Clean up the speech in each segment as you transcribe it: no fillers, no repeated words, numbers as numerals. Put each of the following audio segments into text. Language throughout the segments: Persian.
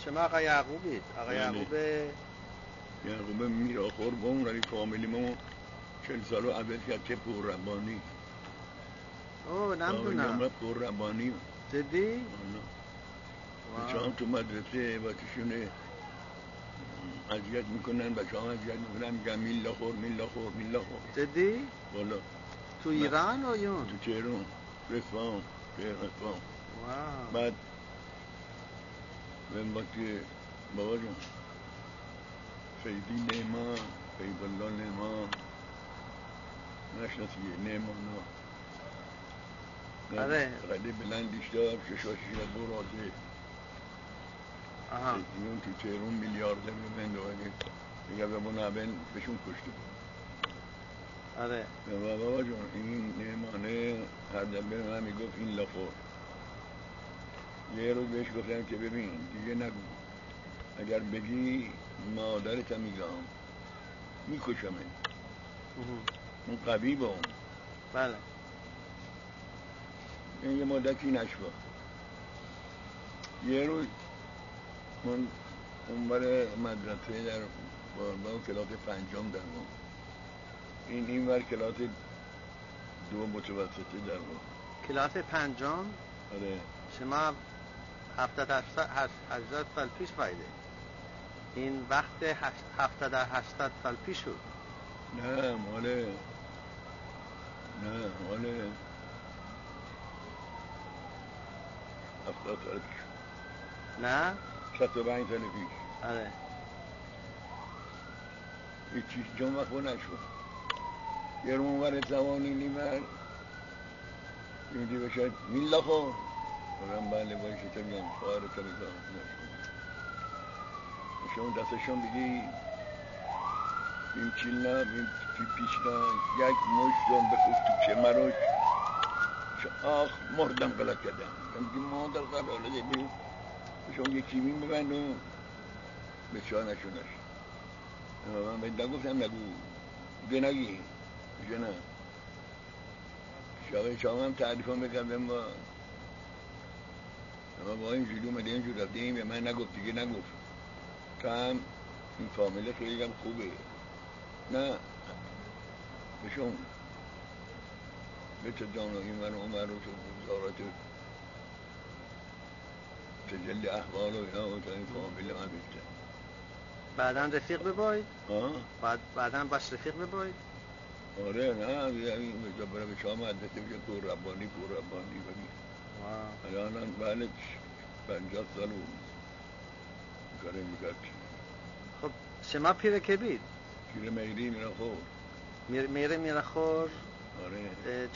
شما آقا یعقوبید. آقا یعقوب میراخور با اون رای فامیلی ما 40 سالو عوض کرد که پور ربانی. اوه نمیدونم. پور ربانی جدی؟ بچه هم تو مدرسه بچه‌شونه اذیت میکنن، بچه هم اذیت میکنن، میگن میلا خور. جدی؟ والا تو ایران و یون؟ تو تهران، رسوان. بعد من وقتی بابا جون فیدی نیمان، فید الله نیمان نشناسیه نیمانا آره قدی بلندیش دار ششاشی برازه اون تو تهران میلیارده من دوگه دیگه بمونه اول بهشون کشته. آره بابا جون این نیمانه هر دفعه من میگفت این لافور. یه روز بهش گفتم که ببین دیگه نگو، اگر بگی مادرت هم میگم میکشمه. اون قوی با اون. بله. این یه مدتی نشوا. یه روز من اونور مدرسه در باربا کلاس 5 در ما، این ور کلاس 2 متوسطه در ما. کلاس 5؟ آره. شما 70 سال پیش فایده. این وقت 70 سال پیش شد. نه ماله 70 سال پیش. نه 65 سال پیش. آره. هیچ چیز جون وقت نشد. یه رو اونور زوانی نیمر میدی بشد میلا خور بگم بله باید شده میگم خواهرتا بگم شما دستشون بگی این چیل نه این پیش نه یک مشتم بخوش تو کمروش آخ مردم غلط کردم میگم مادر قراره دیدی شما یه کیمین ببند و به چاه نشونش. من بهت نگفتم نگو دیگه نگی میگه نه. شما هم تعریفان بکردم با اینجوری اومده اینجور رفتیم به من نگفت دیگه نگفت تو هم این فامیله خیلی هم خوبه. نه بشون به تو جان و این من عمر و تو بزارت تجلی احوال و اینا و تو این فامیله من بیشتر بعدا رفیق بباید؟ بعدا باش رفیق بباید؟ آره نه این برای به شما مدرسه بشه پور ربانی بگی الان بله 50 سال کاره میکرد. خب شما پیر که بید؟ پیر میری میراخور. میراخور؟ آره.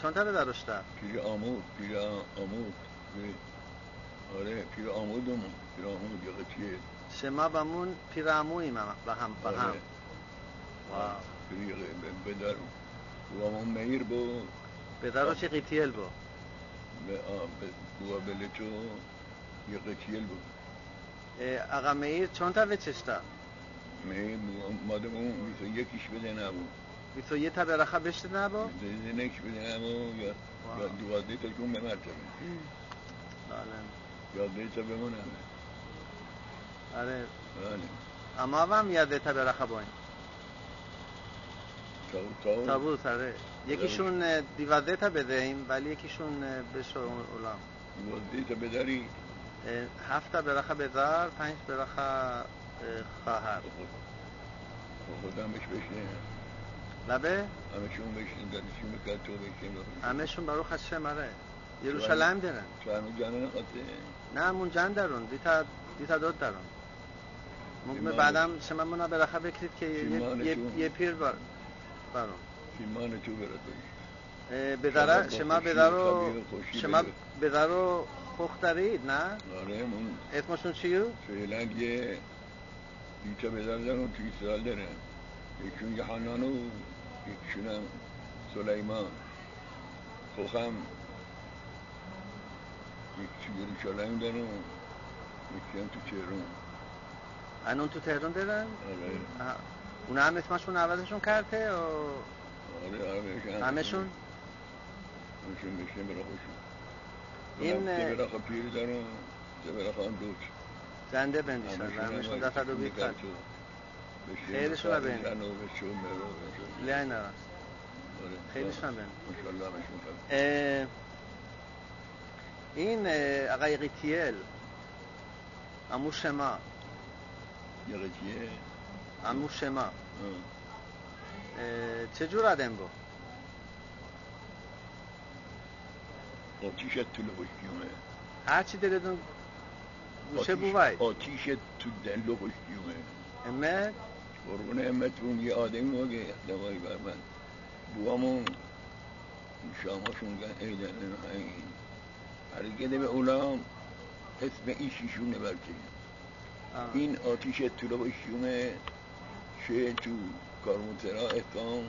چند تا داشته؟ پیر آمود. آره پیر آمودم یا قطیه. شما بامون پیر آموییم با هم. آره. پیر بدر و همون میر با بدر چه قطیل با؟ بوا بلچو یا قطیل با. آقا میر چند تا وچشتا؟ میر مادم اون 21 بده نبود. 21 تا برخه بشته نبا؟ 21 بده نبود یا 12 تا کون به مرتبه. بله. 11 تا بمونه. آره. بله. اما هم 11 تا برخه باین. تابوت آره. یکیشون 12 تا بدهیم ولی یکیشون بشه اولام. 12 تا بداری؟ 7 تا برخه بدار، 5 برخه خواهر. خودم بهش بشنه. لبه؟ همشون بشنه دلشون بکرد تو بشنه. همشون برو خشه مره. یروشلم دارن. تو هنو جانه نخواهده؟ نه همون جان دارن. دیتا داد دارن. ممکنه بعدم شما منا برخه بکرید که یه پیر برون. فیلمان تو برد بداره شما بدارو خوخ دارید نه؟ آره من اسمشون چیو؟ فعلا یه دیتا بدار دارن تو اسرائیل دارن. یکشون یحنانو یکشون هم سلیمان خوخم یکشون یروشلم دارن یکی هم تو تهران. انون تو تهران دارن؟ آره. اونا هم اسمشون عوضشون کرده؟ آره همشون بشنه برا خوشون. این سه براخه پیر دارن سه براخه هم دوست. زنده بندیشن برمیشون دفعه دو بیکن خیلیشون رو بندی لیای نرم خیلیشون رو بندی. این آقای قیتیل امو شما امو شما چجور آدم بود؟ آتیش تو لباشیومه هرچی دلتون گوشه بوید آتیش تو دل لباشیومه امت؟ قربون امتون یه آدمی واقعی دوایی بر من بوامون شاماشون گن ایدن این حرکت به اولام اسم ایشیشونه برکه این آتیش تو لباشیومه چه تو کارمونترا احکام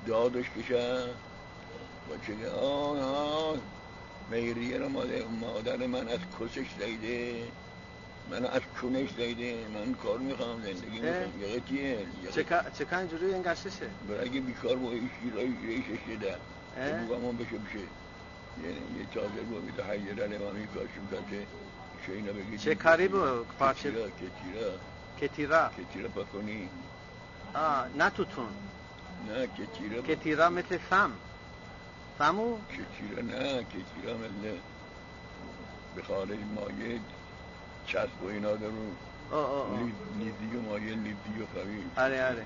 دادش کشه و چه آه میریه را مادر من از کسش زیده من از کنش زیده من کار میخوام زندگی میخوام یه قطیه چه که اینجوری انگشتشه؟ برای اگه بیکار با ریشش شده بگم بشه یه تاجر با بیده حیدر علمانی کارشون کرده اینا بگید چه کاری بود؟ کتیرا پاکنی نه توتون نه کتیرا مثل فمو؟ کتیرا مثل به خارج مایه چسب و اینا درون لیدی و مایه لیدی و خوی آره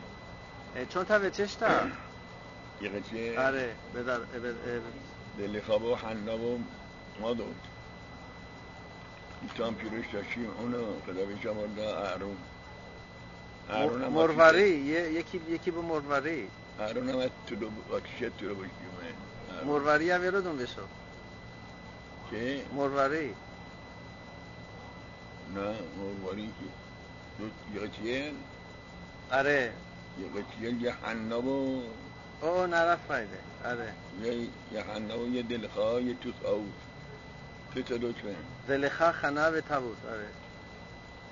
چون تا وچش تا؟ یه قچه آره دل خواب و حنا و ما دود ایتان پیروش داشتیم اونو خدا بیشم آرده اهرون مروری یکی با مروری اهرون هم از آتیشه تو رو باشیم مروری هم رو دون بشو چه؟ مروری نه مروری که یه چیه؟ آره یه حناب و نرفت فایده آره یه حناب و یه دلخواه یه توس آوز تو لطفه دلخواه خنا به تابوت آره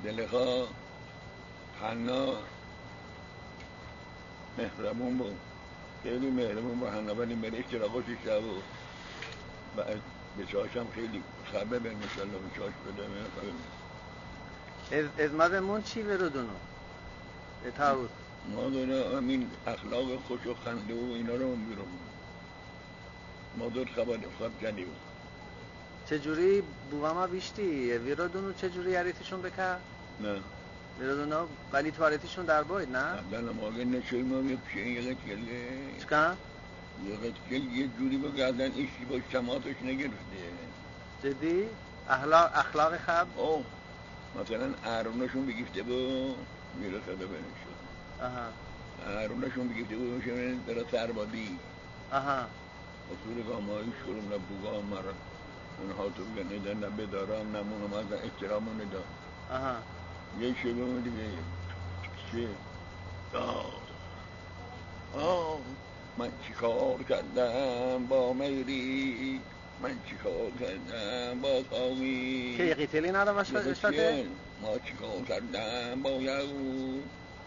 دلخواه حنا مهربون بود خیلی مهربون با حنا ولی مره اشتراقش شب و به چاشم خیلی خبه به مشالله به چاش بده از مدمون چی برودونو؟ تاوت ما داره همین اخلاق خوش و خنده و اینا رو بیرون ما دور خبر جنی بود چجوری بوما بیشتی؟ ویرودونو چجوری یریتشون بکر؟ نه ویرودونو ولی تواریتشون در باید نه؟ قبلا ما اگه نشوی ما بیپشه یه قتیله چکا؟ یه قتیل یه جوری بگردن ایشی با شماتش نگرفته جدی؟ اخلاق خب؟ مثلا اهرونشون بگیفته با میره خدا بنشون اهرونشون بگیفته با میشه در سربادی اصول گامایی شروع نبوگا مرا اونها تو بگن ندن نبدارم نمونم از احترامو ندن یه شبه دیگه چه؟ من چی کار کردم با میری من چی کار کردم با سامی که قیتلی نرا باشده؟ ما چی کار کردم با یهود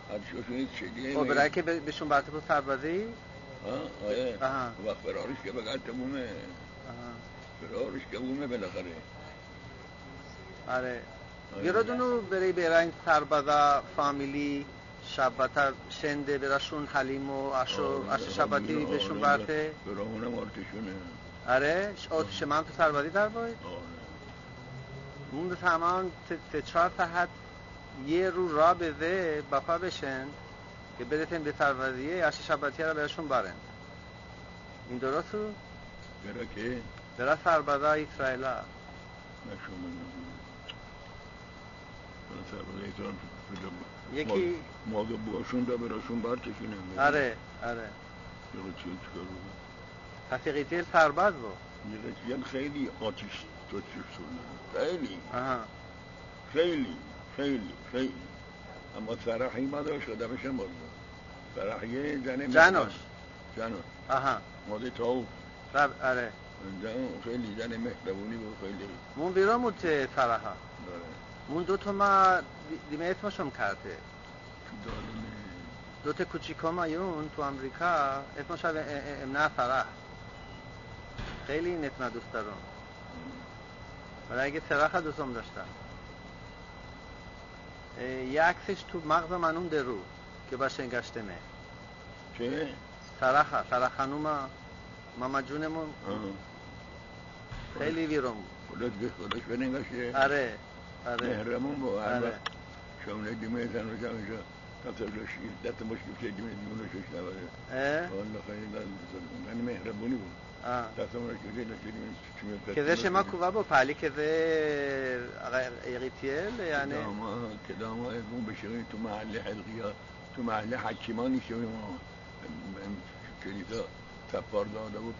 حدشوشونید شدیه او برای که بهشون برده بود سربازی؟ آره وقت فرارش که بگرد تمومه فرارش که بومه بالاخره آره یادونو برای سربازا فامیلی شبتا شنده براشون حلیم و عشو شبتی بهشون برده برامونم آرتشونه آره آتش من تو سربازی در باید اون تمام 4 ساعت یه رو را بده بپا بشن که برتن به سربازیه عشو شبتی را بهشون برن این درستو؟ برا که؟ برا سربازا اسرائیلا یکی ماگه باشون دا براشون برکشونه آره یه چیه چکار بود پس قیتیل سرباز بود یه خیلی آتیش توچش شده خیلی اما سرحی ما داشت شده بشن بازده سرحیه جنوش ماده تاو آره خیلی زن مهربونی بود خیلی مون بیرون بود سرحا مون دوتا ما دیمه اسمشم کرده دوتا کوچیکا مایون تو امریکا اسمش امنه فرح خیلی این اسمه دوست دارم برای اگه سرخ دوستم داشتم یه عکسش تو مغز منون درو که باشه انگشتمه چه؟ سرخانوما ماما جونمون خیلی ویرم خودش بنگاشه آره مهرمون با آره شامل دیمه زن رو جمعشا تطلش دست مشکل که دیمه دیمونه شش نباره والله خیلی من مهربونی بود دست مشکل که كذا ما كوبا بو بالي كذا اغيتيل يعني كده ما يكون بشغل تو محل حلقية تو محل حكيماني شوي ما كليتا تفار داده بود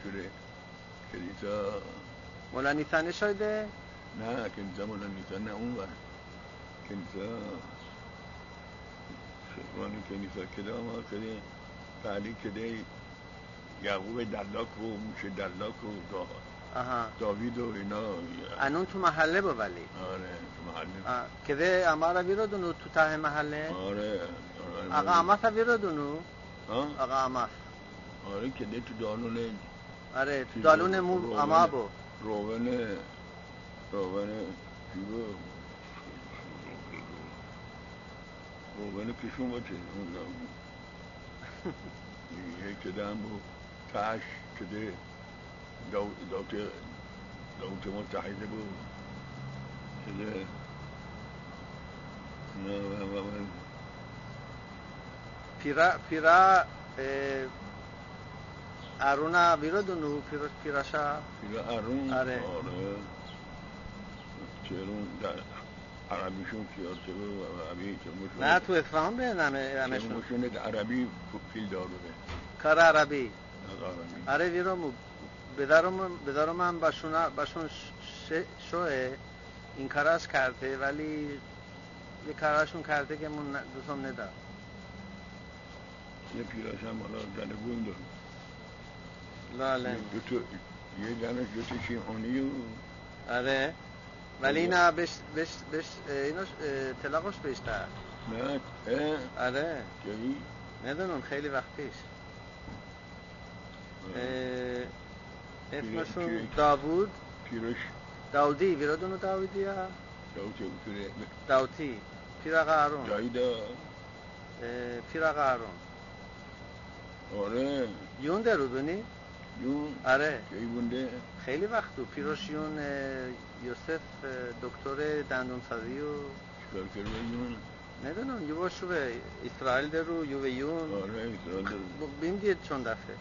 كليتا مولا نيسان شايده نه كليتا مولا نيسان نه اون بر كليتا شغلاني كليتا كده ما كده بالي كده یعقوب دلاک و موشه دلاک و داوید و اینا انون تو محله با ولی آره تو محله که امارا بیرودونو تو ته محله آره آقا اماس بیرودونو آقا اماس آره که تو دالونه آره تو دالونه مو اما بو روغن چیگو روغن کشون باشه یه کده هم بو تاش كده دولت متحدة بو كده پیرا ارونا بیرودونو پیراشا ارون آره چرون در عربیشون کیارتبه و عربی نه تو اصفهان به همشون عربی فیل دارونه کار عربی آره ویرامو بدارم هم باشون شوه این کاراش کرده ولی یه کاراشون کرده که من دوستم ندار یه پیراش هم حالا دنگون دارم لاله یه دنش دوتا شیعونی و آره ولی اینا بش ایناش طلاقش بیشتر نه آره جایی ندونم خیلی وقت پیش اسمشون داوود پیرش داودی ویرادونو داودی یا داوتی پیرا قارون جایده پیرا قارون آره یون درودونی؟ یون آره کی بونده؟ خیلی وقتو پیروش یون یوسف دکتر دندونسازی و چکار کرده یون؟ ندونم یو باشو به اسرائیل درو یو به یون آره اسرائیل درو بیم دید چون دفعه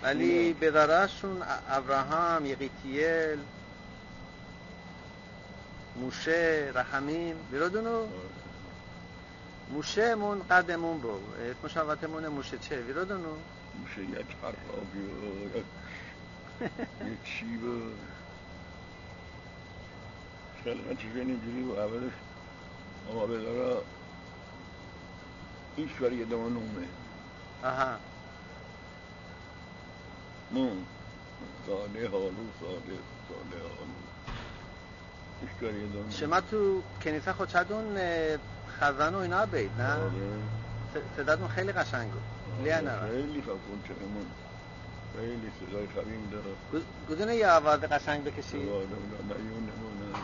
ولی بدارشون ابراهام یقیتیل موشه رحمیم بیرادونو موشه مون قدمون بو اسمش البته موشه چه بیرادونو موشه یک حرابی و یک چی با خلقتش اینجوری و اولش آقا بدارا هیچ کاری ادامه نومه آها مون ساله حالو هیچ کاری ادامه شما تو کنیسه خود چدون خزن و اینا بید نه؟ صداتون خیلی قشنگ بود خیلی خفون چهمون خیلی صدای خبیم داره گدونه یه آواز قشنگ بکشی؟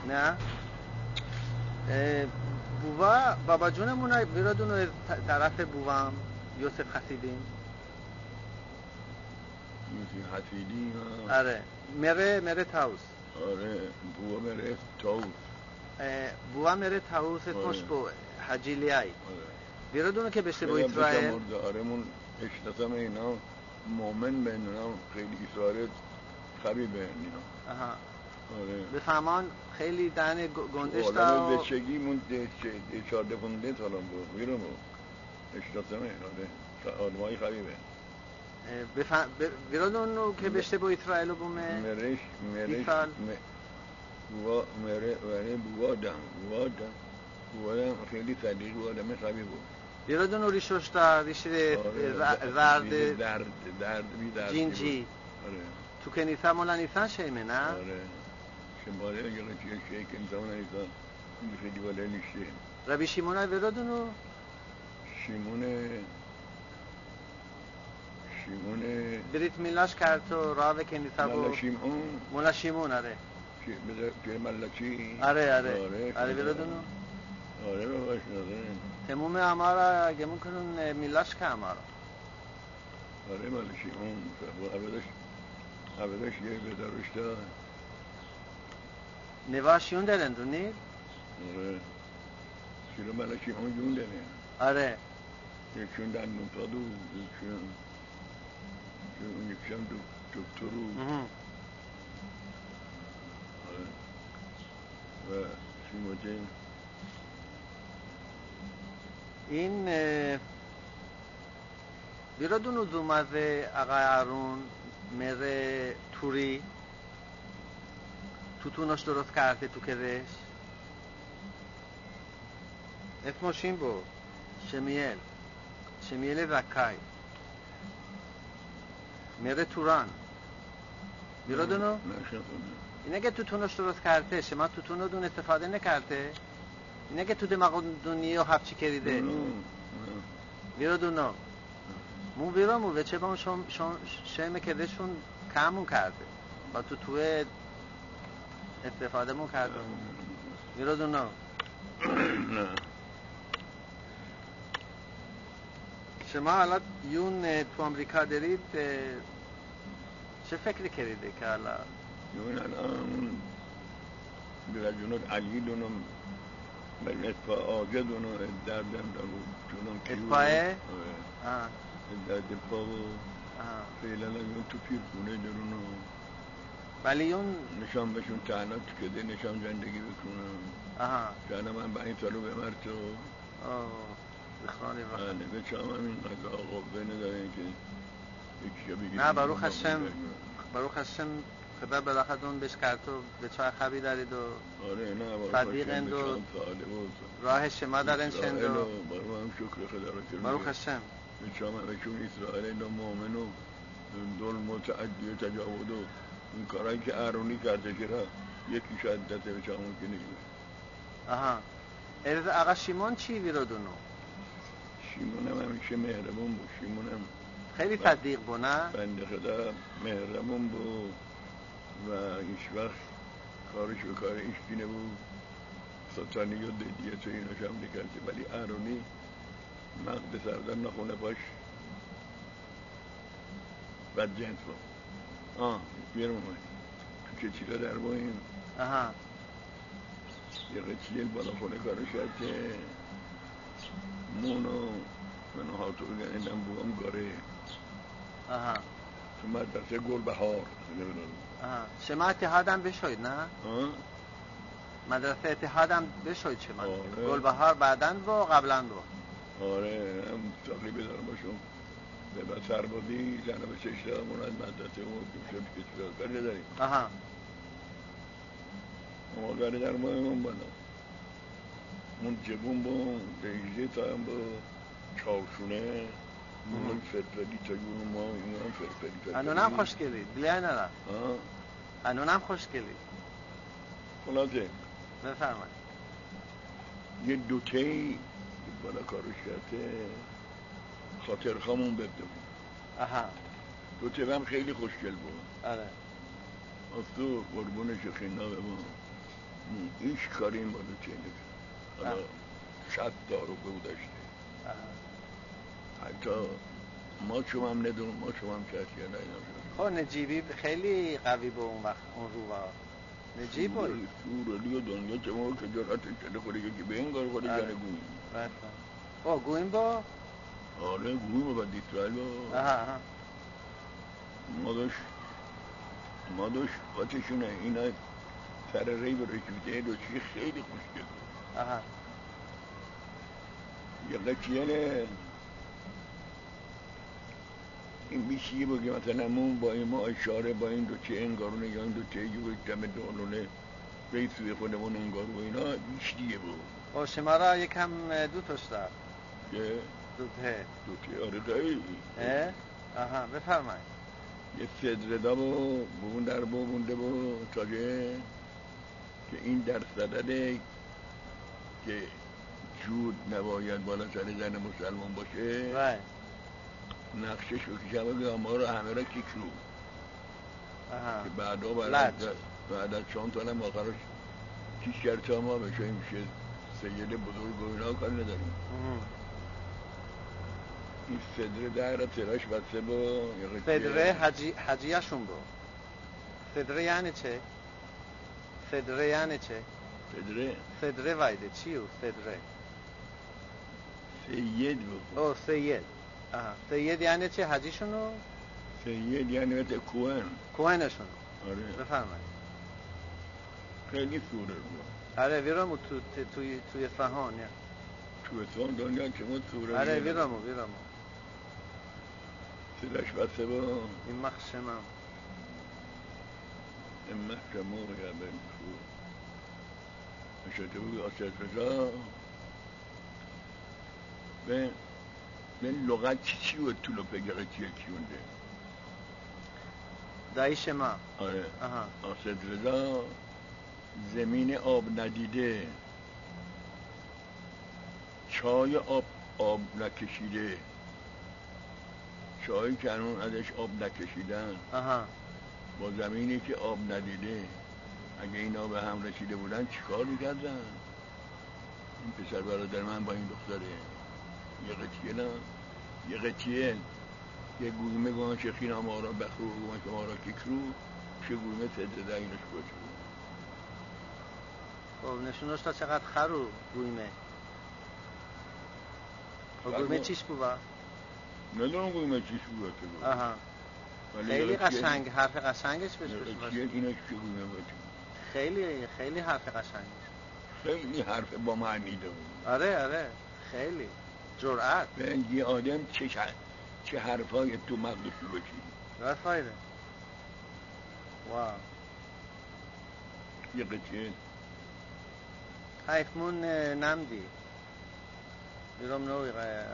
نه؟ بابا جونمون بیرادون طرف بوام یوسف خسیدین یوسف خسیدین آره مره تاوس آره بوا مره تاوس بوا مره تاوس اسمش بو حجیلیای بیرادونه که بشه با اسرائیل آرمون اشتسم اینا مومن بین اینا خیلی اسرائیل خبی بین اینا بفهمان خیلی دهن گندش دا آدم بچگی من 14-15 سالم بود بیرم بود اشتسم اینا آدمایی خبی بین بیرادونو که بشه با اسرائیل و بومه مرش بوادم خیلی صدیق بود آدم خبی بود بیرادونو ریشوش دا ریش درد جینجی تو کنیسه مولا نیسان شیمه نه؟ آره شماله یه قطعه شیک انسان نیسان این خیلی بالا نیشه ربی شیمونه بیرادونو؟ شیمونه بریت میلاش کرد تو راه کنیسه با مولا شیمون آره پیر ملچی آره بیرادونو؟ آره باباش نداره تموم امارا گمون میلاش که امارا آره مالشی اون عبدش یه بدارش دا نواشیون دارن دونی؟ آره شیرو مالشی اون جون داره آره یکشون در نوتادو یکشون دکترو آره و شیموتین این بیرادون اومده آقای ارون میره توری توتوناش درست کرده تو کدش اسمش این بود شمیل زکای میره توران بیرادونو اینه که توتوناش درست کرده شما توتونو دون استفاده نکرده اینه که تو دماغ دنیا و حبچی کریده بیرادونو مو بیرامو و چه با شیم کدشون کمون کرده با توی استفاده مون کرده بیرادونو نه شما حالا یون تو امریکا دارید چه فکری کریده که حالا یون الان برجونت علی دونم بل اتفاع آگه دونم دردم دونم اتفاعه؟ درد پا و فعلا یون تو پیرخونه درونو ولی یون نشان بشون تنها کده نشان زندگی بکنم جانا من با این سالو به مرتو بخوانی بخوانی به چام همین قضا قوه نداره که یکی بگیریم نه باروخ هشم خدا بلاخدون بهش کرد و به چای خوابی دارید و آره نه صدیقند و راه شما دارن شند و بارو هم شکر خدا رو کرد باروخ هشم به چام همشون اسرائیل و مومن و دول متعدی و تجاود و این کارهایی که ارونی کرده که را یکی شاید دسته به چام که نیست از آقا شیمون چی بیرادونو؟ شیمون هم همیشه مهربون بود شیمون هم خیلی صدیق بود نه؟ بنده خدا مهربون بود و هیچ وقت کارش به کار ایشکی نبود سلطانی و دیدیت و ایناش هم نکرده ولی ارونی مقد سردن نخونه باش بد جنس بود بیرم اومد تو کچیلا در بایم یه قچیل بالا خونه کارو شد که مونو منو هاتو بگنیدم بوام گاره تو مدرسه گل بهار شما اتحادم بشوید نه؟ مدرسه اتحادم بشوید شما گل بهار بعدن و قبلن و آره هم تقلی بدارم باشم به بعد سربازی زنه به چشته همون از مدرسه اون که شد که چرا کاری نداریم اما گاری در ماهمون بالا اون جبون با دیجه تا هم با چارشونه اون فرفری تا یون ما این هم فرفری انون هم خوش گلید بیای نرم انون هم خوش گلید خلاصه بفرمایید یه دوتهی بالا کارش کرده خاطر خامون بده بود دوته هم خیلی خوشگل بود آره از تو قربون شخینا به ما ایش کاریم با دوته نکرد حالا 100 دارو به او داشته حتی ما شما هم ندونم ما شما هم کسی یا نایدم خب نجیبی خیلی قوی به اون وقت اون رو با نجیب بود سورالی و دنیا چما که جراتش شده خوری که به این کار خوری جانه گویم گویم با؟ آره گویم با دیسرائیل با ما داشت باتشونه اینا سر ری برشوده دوچی خیلی خوشگل یه قچیله این بیشیه بگه مثلا مون با این ما اشاره با این دوچه انگارونه یا این دوچه یوی دم دانونه به سوی خودمون انگارو اینا بیشتیه بود شما را یکم دوتاش دار که؟ دوته آره دایی بفرمایید یه صدردا بون در بونده بود تاجه که این در صدده که جود نباید بالا سر زن مسلمان باشه نقشش بکشم بگم ما رو همه را کیکرو که بعدا بعد از چند تا هم آخرش کیش کرد تا ما بشه میشه سید بزرگ و اینا کار نداریم. این صدره در تراش بسته با صدره حجیهشون بود. صدره یعنی چه؟ صدره یعنی چه؟ صدره وایده چیو صدره؟ سید بود. او سید. سید یعنی چه؟ حجیشونو؟ سید یعنی مثل کوهنشونو. آره. بفرمایید. خیلی سوره بود. آره ویرامو توی اصفهان یا تو اصفهان دنیا که ما سوره. آره ویرامو صداش بسته با این مخشمم این مخشمو یا بنکو اشته بود آسیت رضا به لغت چی بود طولو پگره چیه کیونده دایش ما. آره. آسیت رضا زمین آب ندیده، چای آب نکشیده، چایی که هنون ازش آب نکشیدن با زمینی که آب ندیده، اگه اینا به هم رسیده بودن چیکار میکردن؟ این پسر برادر من با این دختره یه قطیه یه گویمه گوان شخین آمارا بخرو گوان که مارا ککرو چه گویمه صدره اینش کچ بود. خب نشونش تا چقدر خرو گویمه گویمه چیش بود؟ ندارم گویمه چیش بود که بود. خیلی قشنگ، حرف قشنگش بهش باشه. اینش که گویمه باشه خیلی حرف قشنگش، خیلی حرف با معنی داره. آره خیلی جرأت. یه آدم چه حرفای تو مغزش باشی راست فایده. واو. یه قطعه حیفمون نمدی بیرام نوی قطعه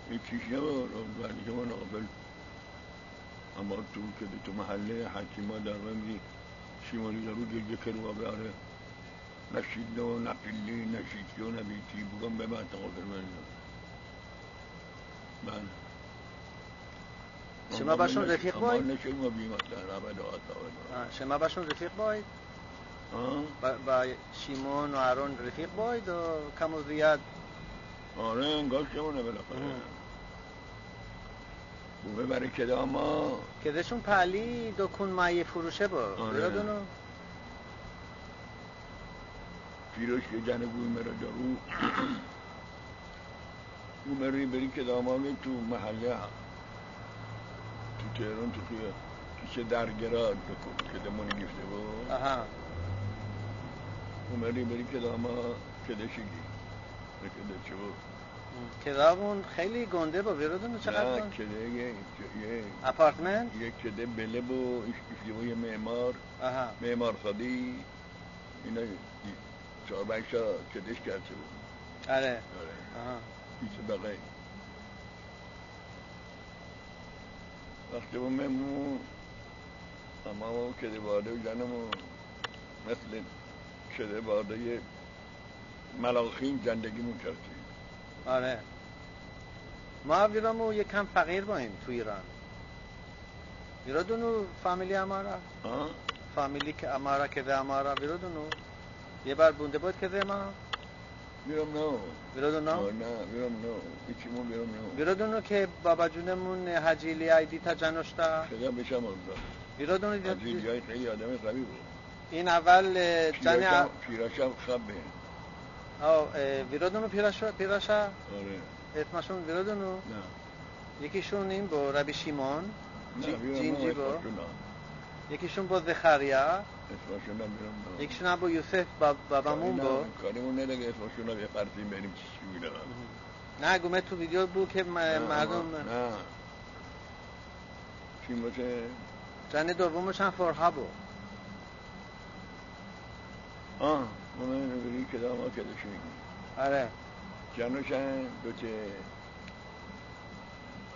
این چیش نبار بعدی که من قبل اما تو محله حکیما در رمزی شیمالی در رو گرگه کرو و بره نشید نو نپیلی نشیدی و نبیتی بگم به من تقابل من شما باشون رفیق باید؟ نشید ما بیمت در عبد شما باشون رفیق باید؟ با شیمون و هارون رفیق باید و کم و زیاد؟ آره انگار شمونه بالاخره بومه برای کده اما کدهشون پلی دکون مایه فروشه با بیرادونو پیروش که جن بومه را دارو بومه روی بری کده اما تو محله تو تهران تو که درگراد بکن کده مونی گفته با بومه روی بری کده اما کده شگی کده چه بود کدامون خیلی گنده با بیرادونو چقدر نه کده یه اپارتمنت یک کده بله با یه معمار صدی اینا 4-5 کدش کرده بود. آره پیش بقیه وقتی با ممنون اما کده باده و جنمون مثل کده باده ملاخین زندگیمون کردیم. آره ما ویرامو یک کم فقیر بایم تو ایران. ویرادونو فامیلی امارا فامیلی که امارا کده امارا ویرادونو یه بار بونده بود کده ما ویرادونو ویرادونو که بابا جونمون حجیلی ایدی تا جنوشتا خدا بشم ارزا ویرادونو حجیلی های خیلی آدم قوی بود. این اول جن پیراشم خبه ویرادونو پیراشا آره اسمشون ویرادونو نه یکیشون این با ربی شیمون جینجی با یکیشون با زخریا یکیشون هم با یوسف بابامون با کاریمون نداره اسمشون رو بپرسیم بریم چی میدارم نه گومه تو ویدیو بود که مردم نه چی باشه جن دومش هم فرها بود اونه نگری که داما کده شویی آره جنوشن دوچه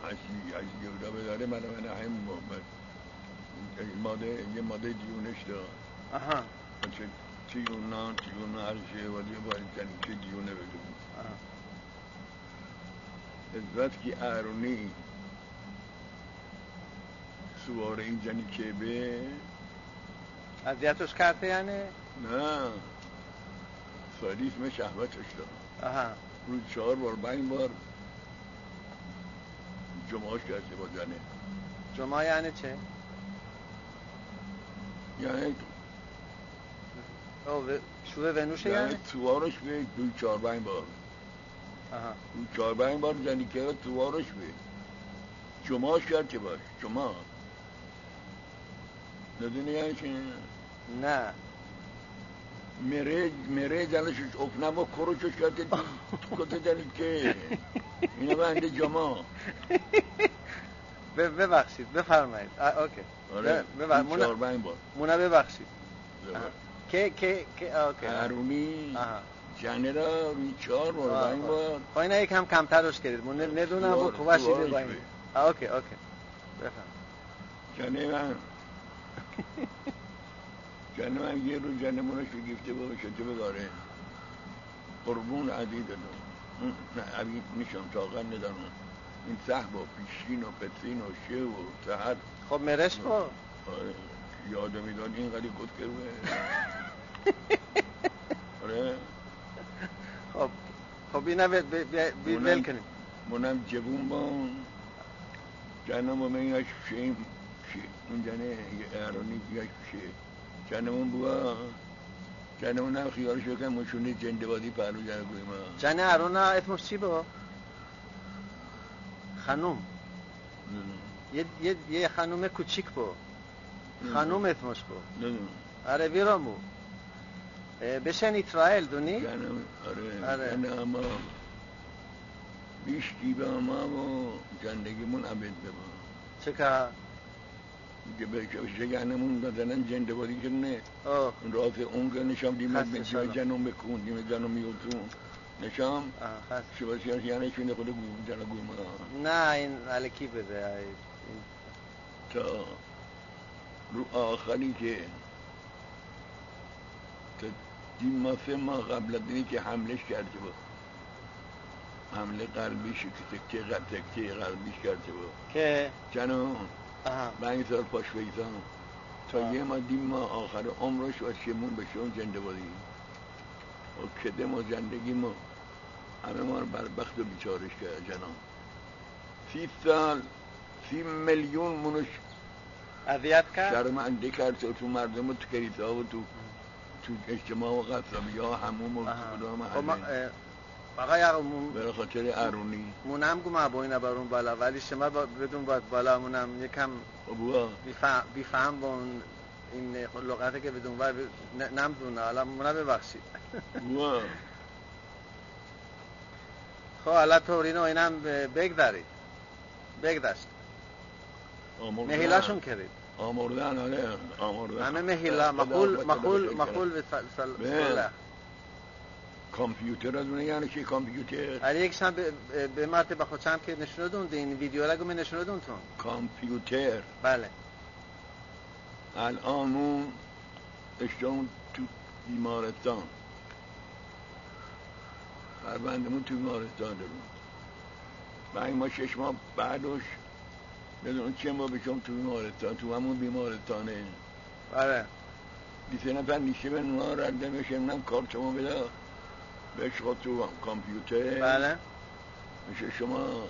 عجی گودا بداره من هم یه ماده دیونش دار تیونه عرشه ولی باید جنی که دیونه بدون ازوات کی آرونی سواره این جنی که به اذیتش کرده یعنی؟ نه سادیسم شهوتش دارم. آها. روز 4 بار 5 بار جمعهاش کرده با زنه. جمعه یعنی چه؟ یعنی شوه ونوشه یعنی؟ توارش به روز 4 5 بار. آها. روز 4 5 بار زنی که توارش به جمعهاش کرده باش. جمعه ندونی یعنی چه؟ نه. میره زنشش افنه با کروشش کرده تو کته دنید که اینه بنده جمعه. ببخشید بفرمایید. اوکی. آره. 4 5 بار. مونه ببخشید. که اوکی. هرونی جنه را روی 4 بار 5 بار. خواهی یکم کمترش کردید. من ندونم با خوبشی ببایید. اوکی بفهم. جنه من یه روز جنه منش بگیفته با بشته بگاره قربون عدید دو نه عبید میشم طاقت ندارم این صحب و پیشین و پترین و شه و سهر. خب مرش با یاده میداد این قدی کد کروه. آره. خب اینه بیل کنیم. منم جبون با جنم و من یاش شیم اون جنه ایرانی یاش شه جنمون بوا جنمون هم خیالش بکن مشونه جندبادی پهلو جنه گوی ما. جنه ارونه اسمش چی با؟ خانوم. یه خانوم کوچیک با. خانوم اسمش با. آره ویرامو. بشن اسرائیل دونی؟ جنم آره. جنه اما بیشتی به اما و زندگیمون عبد بما. چه که؟ که بشه جنمون دادنن جندبادی کنه. راه اون که نشام دیمت بچه جنم بکن دیمت جنم میوتون نشام شباسیانش یعنی شونه خود جنم گوی ما. نه این علکی بده. تا رو آخری که دیم ما قبل دینی که حملش کرده بود حمله قلبیش که تکته قلبیش کرده بود که جنم 5 سال پاش بیزان تا یه ما دیم ما آخر عمرش و شمون بشون زنده بودیم و کده ما زندگی ما همه ما رو بربخت و بیچارش کرد جنم. 30 سال 30 میلیون منش اذیت کرد شرمنده کرد تو مردم و تو کلیسا و تو اجتماع و قصابی ها همون و کدام همه آقای آقا برای خاطر ارونی مونم گم با اینا برون بالا ولی شما بدون بالا مونم یکم بیفهم با این لغته که بدون بالا نمدونه حالا مونه ببخشید. خب حالا تورینو اینم بگذشت مهیلاشون کردید آمردن همه مهیلا مخول به سله کامپیوتر از اونه یعنی چی کامپیوتر؟ هر یکشم به مرتبه خودشم که نشوندون این ویدیو را گم نشوندون تون کامپیوتر. بله الان اون اشتون تو بیمارستان فربندمون تو بیمارستان دارون بعد ما 6 ماه بعدش ندونم چه ما بشم تو بیمارستان تو همون بیمارستانه. بله 20 نفر نیشه به اونا رده میشه منم کارت شما بده بهش خود تو کامپیوتر. بله میشه شما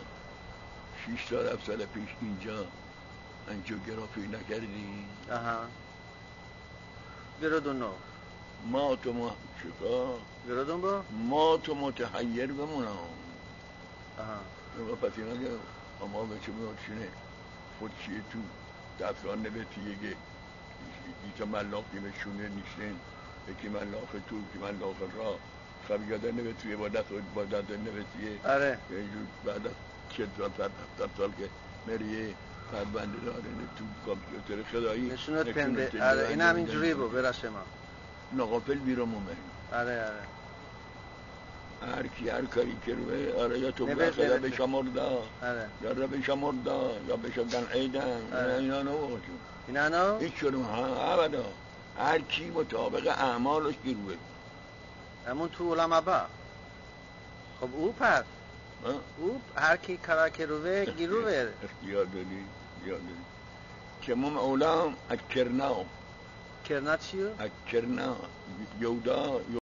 6 سال 7 سال پیش اینجا انجیوگرافی نکردی؟ بیرودون نو ما تو چکا؟ بیرودون با؟ ما تو متحیر بمونم پس اینا که اما به چه میادشونه خودشیه تو دستان نبتیه که ایتا ملاقی بشونه نیستن یکی ملاق تو یکی ملاق را خب یادن نبتیه با دست نبتیه آره بعد از 40 سال 70 سال که مریه فربنده داره تو کامپیوتر خدایی نشونت پنده. آره این هم اینجوری بود برا شما ناقافل بیرون مومه. آره هر کی هر کاری کروه آره یا تو بخدا به شمرده یا را به شمرده یا به شدن عیدن اینا نو اینا نو هیچ شدم ابدا هر کی مطابق اعمالش گروه همون تو علما با. خب او پس او هر کی کارا کروه گروه اختیار دادی که من اولام اکرنا کرنا چیو؟ اکرنا یودا